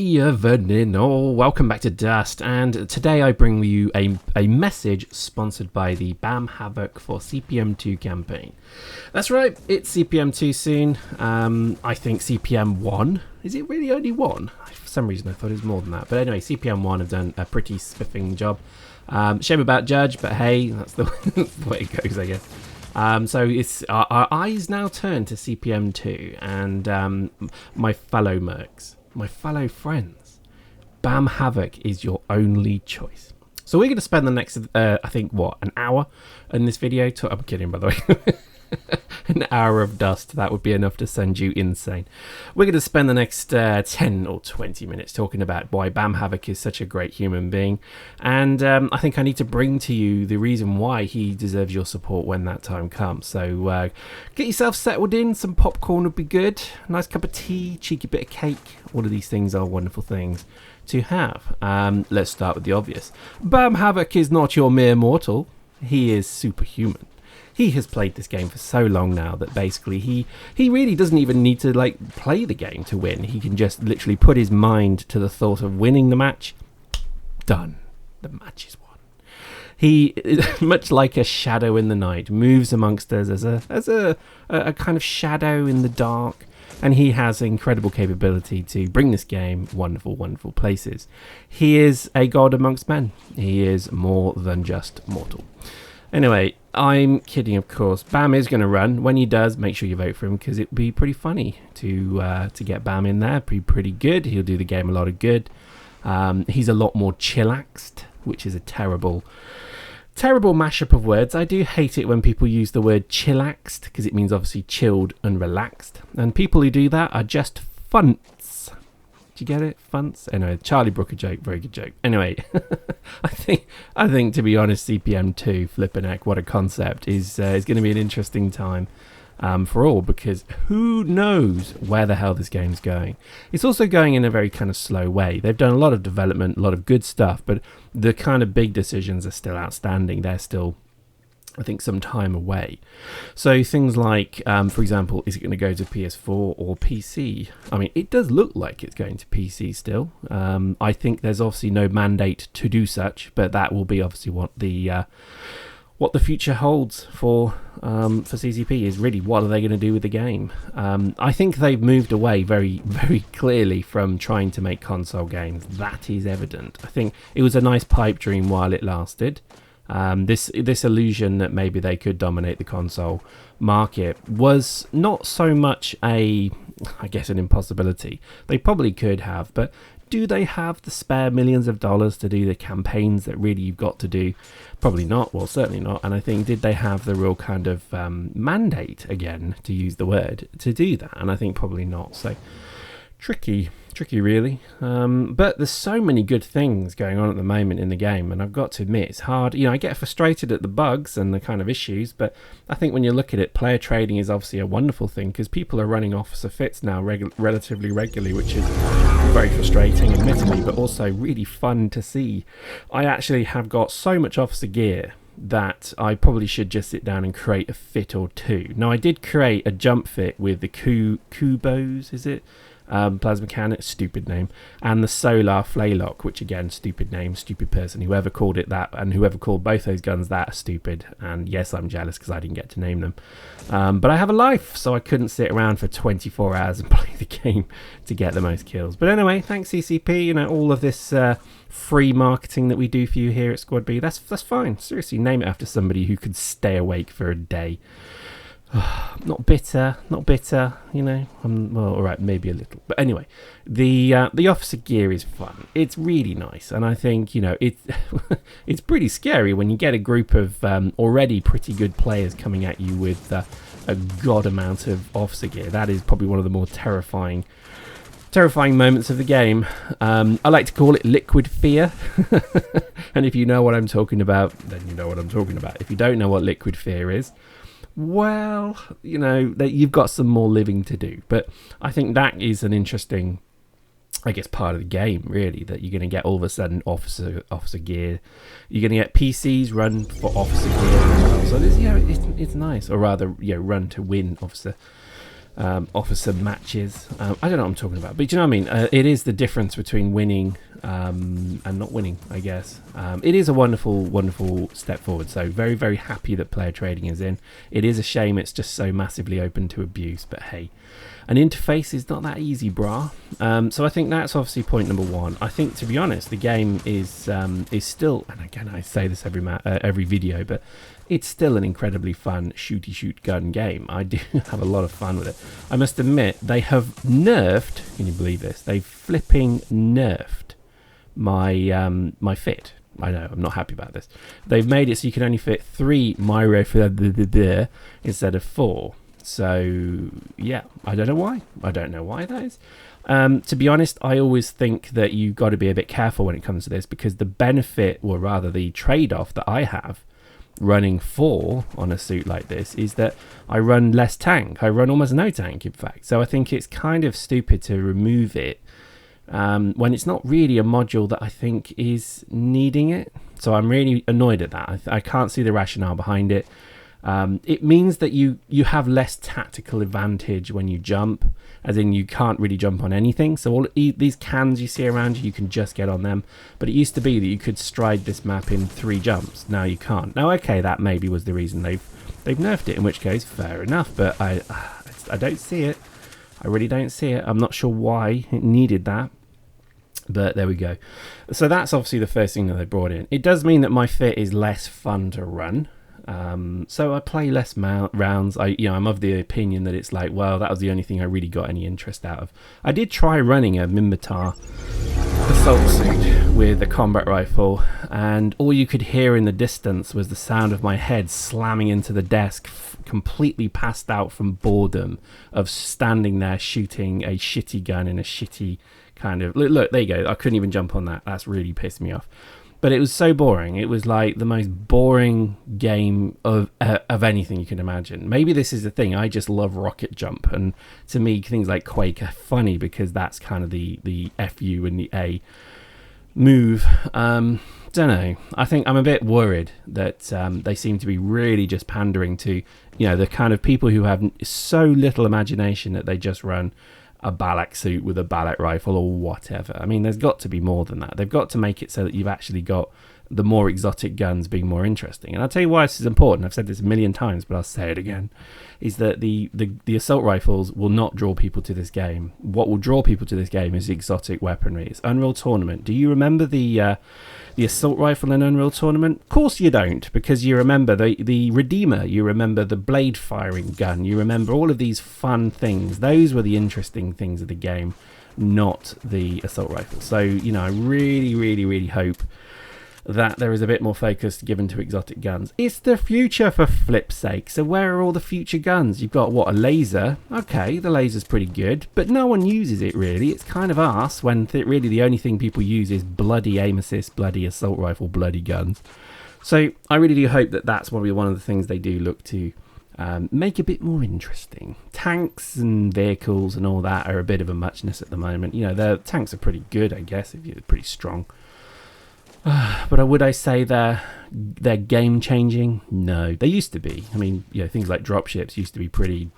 Evening, all. Welcome back to Dust, and today I bring you a message sponsored by the BAM Havoc for CPM2 campaign. That's right, it's CPM2 soon. I think CPM1, is it really only one? For some reason I thought it was more than that, but anyway, CPM1 have done a pretty spiffing job. Shame about Judge, but hey, that's the way it goes, I guess. So it's our eyes now turn to CPM2 and my fellow mercs. My fellow friends, BAM Havoc is your only choice. So we're going to spend the next, I think, an hour in this video. I'm kidding, by the way. An hour of dust, that would be enough to send you insane. We're going to spend the next 10 or 20 minutes talking about why BAM Havoc is such a great human being. And I think I need to bring to you the reason why he deserves your support when that time comes. So get yourself settled in, some popcorn would be good, nice cup of tea, cheeky bit of cake. All of these things are wonderful things to have. Let's start with the obvious. BAM Havoc is not your mere mortal, he is superhuman. He has played this game for so long now that basically he really doesn't even need to play the game to win. He can just literally put his mind to the thought of winning the match. Done. The match is won. He, much like a shadow in the night, moves amongst us as a kind of shadow in the dark. And he has incredible capability to bring this game wonderful, wonderful places. He is a god amongst men. He is more than just mortal. Anyway, I'm kidding, of course. BAM is going to run. When he does, make sure you vote for him because it would be pretty funny to get BAM in there. Pretty good. He'll do the game a lot of good. He's a lot more chillaxed, which is a terrible mashup of words. I do hate it when people use the word chillaxed because it means obviously chilled and relaxed. And people who do that are just funts. You get it? Funts? Anyway, Charlie Brooker joke, very good joke. Anyway, I think to be honest, CPM2, flippin' heck, what a concept, is going to be an interesting time for all, because who knows where the hell this game's going. It's also going in a very kind of slow way. They've done a lot of development, a lot of good stuff, but the kind of big decisions are still outstanding. They're still, I think, some time away. So things like, for example, is it going to go to PS4 or PC? I mean, it does look like it's going to PC still. I think there's obviously no mandate to do such, but that will be obviously what the future holds for CCP is really what are they going to do with the game. I think they've moved away very, very clearly from trying to make console games. That is evident. I think it was a nice pipe dream while it lasted. This illusion that maybe they could dominate the console market was not so much an impossibility. They probably could have, but do they have the spare millions of dollars to do the campaigns that really you've got to do? Probably not. Well, certainly not. And I think, did they have the real kind of mandate, again, to use the word, to do that? And I think probably not. So tricky really, but there's so many good things going on at the moment in the game, and I've got to admit it's hard. I get frustrated at the bugs and the kind of issues, but I think when you look at it, player trading is obviously a wonderful thing because people are running officer fits now relatively regularly, which is very frustrating admittedly, but also really fun to see. I actually have got so much officer gear that I probably should just sit down and create a fit or two. Now, I did create a jump fit with the Kubos, is it? Plasma Cannon, stupid name, and the Solar Flaylock, which again, stupid name, stupid person. Whoever called it that, and whoever called both those guns that, are stupid. And yes, I'm jealous because I didn't get to name them. But I have a life, so I couldn't sit around for 24 hours and play the game to get the most kills. But anyway, thanks CCP. All of this free marketing that we do for you here at SquadB, that's fine. Seriously, name it after somebody who could stay awake for a day. Not bitter, well, all right, maybe a little, but anyway, the officer gear is fun. It's really nice, and I think it's pretty scary when you get a group of already pretty good players coming at you with a god amount of officer gear. That is probably one of the more terrifying moments of the game. I like to call it liquid fear. And if you know what I'm talking about, then you know what I'm talking about. If you don't know what liquid fear is, well, that you've got some more living to do. But I think that is an interesting, I guess, part of the game, really, that you're going to get all of a sudden officer gear. You're going to get PCs run for officer gear as well. So this, it's nice, or rather, run to win officer offer some matches. I don't know what I'm talking about, but do you know what I mean? It is the difference between winning and not winning, I guess. It is a wonderful, wonderful step forward. So very, very happy that player trading is in. It is a shame it's just so massively open to abuse, but hey, an interface is not that easy, brah. So I think that's obviously point number one. I think, to be honest, the game is still, and again I say this every video, but it's still an incredibly fun shooty shoot gun game. I do have a lot of fun with it. I must admit, they have nerfed, can you believe this? They've flipping nerfed my my fit. I know, I'm not happy about this. They've made it so you can only fit 3 Myro instead of 4. So yeah, I don't know why. I don't know why that is. To be honest, I always think that you've got to be a bit careful when it comes to this, because the benefit, or rather the trade-off that I have running 4 on a suit like this is that I run less tank. I run almost no tank, in fact. So I think it's kind of stupid to remove it when it's not really a module that I think is needing it. So I'm really annoyed at that. I can't see the rationale behind it. It means that you have less tactical advantage when you jump, as in you can't really jump on anything. So all these cans you see around you can just get on them. But it used to be that you could stride this map in 3 jumps. Now you can't. Now, okay, that maybe was the reason they've nerfed it, in which case, fair enough. But I don't see it. I really don't see it. I'm not sure why it needed that. But there we go. So that's obviously the first thing that they brought in. It does mean that my fit is less fun to run. So I play less rounds. I'm of the opinion that it's like, well, that was the only thing I really got any interest out of. I did try running a Minmatar assault suit with a combat rifle, and all you could hear in the distance was the sound of my head slamming into the desk, completely passed out from boredom of standing there shooting a shitty gun in a shitty kind of... Look, there you go. I couldn't even jump on that. That's really pissed me off. But it was so boring. It was like the most boring game of anything you can imagine. Maybe this is the thing. I just love rocket jump. And to me, things like Quake are funny because that's kind of the FU and the A move. Don't know. I think I'm a bit worried that they seem to be really just pandering to, the kind of people who have so little imagination that they just run a Balak suit with a Balak rifle or whatever. I mean, there's got to be more than that. They've got to make it so that you've actually got the more exotic guns being more interesting. And I'll tell you why this is important. I've said this a million times, but I'll say it again, is that the assault rifles will not draw people to this game. What will draw people to this game is exotic weaponry. It's Unreal Tournament. Do you remember the assault rifle in Unreal Tournament? Of course you don't, because you remember the Redeemer, you remember the blade firing gun, you remember all of these fun things. Those were the interesting things of the game, not the assault rifle. So, I really, really, really hope that there is a bit more focus given to exotic guns. It's the future, for flip's sake. So where are all the future guns? You've got, a laser? Okay, the laser's pretty good, but no one uses it really. It's kind of arse when really the only thing people use is bloody aim assist, bloody assault rifle, bloody guns. So I really do hope that that's probably one of the things they do look to make a bit more interesting. Tanks and vehicles and all that are a bit of a muchness at the moment. The tanks are pretty good, I guess, if you're pretty strong. But would I say they're game changing? No, they used to be. I mean, things like dropships used to be pretty,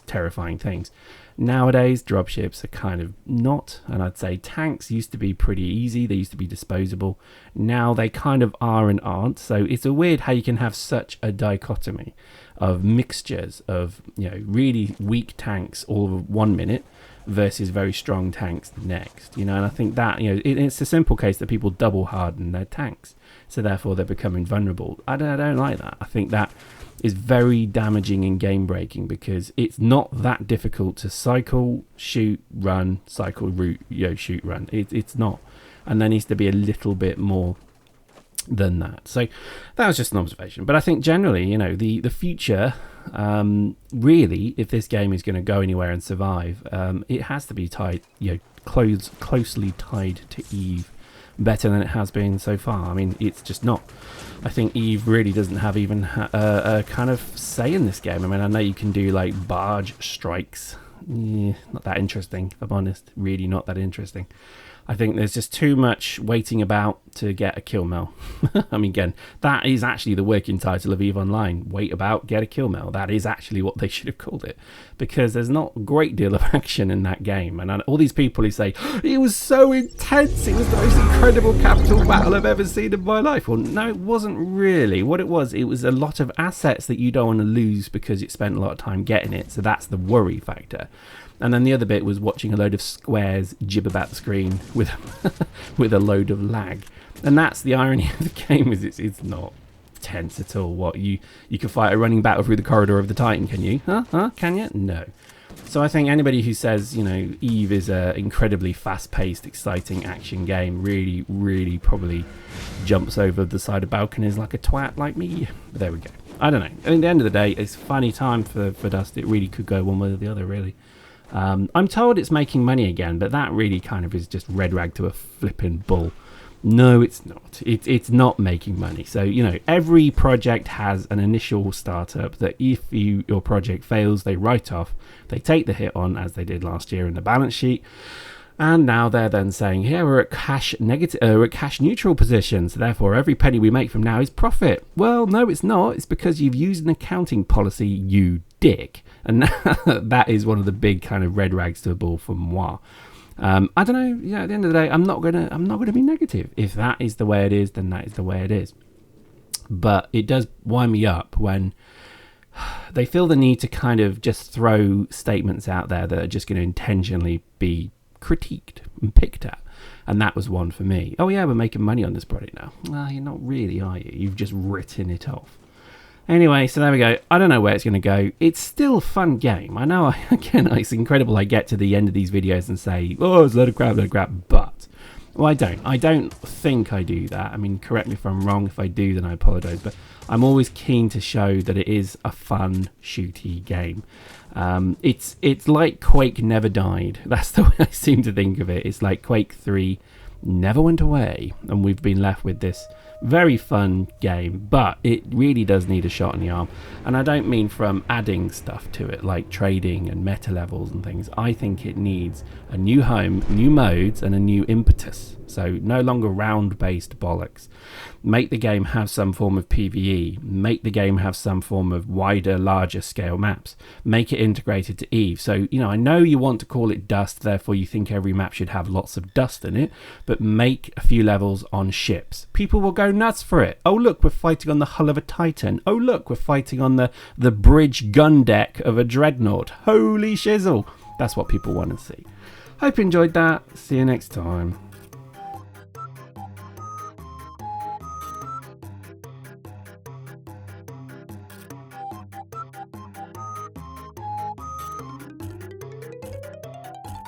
terrifying things. Nowadays, dropships are kind of not, and I'd say tanks used to be pretty easy. They used to be disposable. Now they kind of are and aren't. So it's a weird how you can have such a dichotomy of mixtures of, really weak tanks all of 1 minute versus very strong tanks next, and I think that it's a simple case that people double harden their tanks, so therefore they're becoming vulnerable. I don't like that. I think that is very damaging and game breaking, because it's not that difficult to cycle, shoot, run, cycle, route, shoot, run. It's not, and there needs to be a little bit more than that. So that was just an observation, but I think generally, the future, really, if this game is going to go anywhere and survive, it has to be tied, closely tied to Eve, better than it has been so far. I mean, it's just not. I think Eve really doesn't have even a kind of say in this game. I mean, I know you can do like barge strikes. Not that interesting, if I'm honest. Really not that interesting. I think there's just too much waiting about to get a kill mail. I mean, again, that is actually the working title of EVE Online. Wait about, get a kill mail. That is actually what they should have called it, because there's not a great deal of action in that game. And all these people who say, it was so intense, it was the most incredible capital battle I've ever seen in my life. Well, no, it wasn't really. What it was a lot of assets that you don't want to lose because you spent a lot of time getting it. So that's the worry factor. And then the other bit was watching a load of squares jib about the screen with with a load of lag. And that's the irony of the game, is it's not tense at all. What, you can fight a running battle through the corridor of the Titan, can you? Huh? Can you? No. So I think anybody who says, you know, EVE is an incredibly fast-paced, exciting action game really, really probably jumps over the side of balconies like a twat like me. But there we go. I don't know. I mean, at the end of the day, it's a funny time for Dust. It really could go one way or the other, really. I'm told it's making money again, but that really kind of is just red rag to a flipping bull. No, it's not. It's not making money. So, you know, every project has an initial startup that if your project fails, they write off. They take the hit on, as they did last year in the balance sheet. And now they're then saying, here we're at cash neutral position, so therefore every penny we make from now is profit. Well, no, it's not. It's because you've used an accounting policy, you dick. And that is one of the big kind of red rags to a bull for moi. I don't know. Yeah, at the end of the day, I'm not gonna be negative. If that is the way it is, then that is the way it is. But it does wind me up when they feel the need to kind of just throw statements out there that are just going to intentionally be critiqued and picked at. And that was one for me. Oh yeah, we're making money on this product now. Well, you're not really, are you? You've just written it off. Anyway, so there we go. I don't know where it's going to go. It's still a fun game. I know, again, it's incredible I get to the end of these videos and say, oh, it's a load of crap, but... Well, I don't. I don't think I do that. I mean, correct me if I'm wrong. If I do, then I apologise. But I'm always keen to show that it is a fun, shooty game. It's like Quake never died. That's the way I seem to think of it. It's like Quake 3 never went away, and we've been left with this very fun game, but it really does need a shot in the arm. And I don't mean from adding stuff to it, like trading and meta levels and things. I think it needs a new home, new modes, and a new impetus. So no longer round-based bollocks. Make the game have some form of PvE. Make the game have some form of wider, larger scale maps. Make it integrated to EVE. So, you know, I know you want to call it Dust, therefore you think every map should have lots of dust in it, but make a few levels on ships. People will go nuts for it. Oh, look, we're fighting on the hull of a Titan. Oh, look, we're fighting on the bridge gun deck of a dreadnought. Holy shizzle. That's what people want to see. Hope you enjoyed that. See you next time.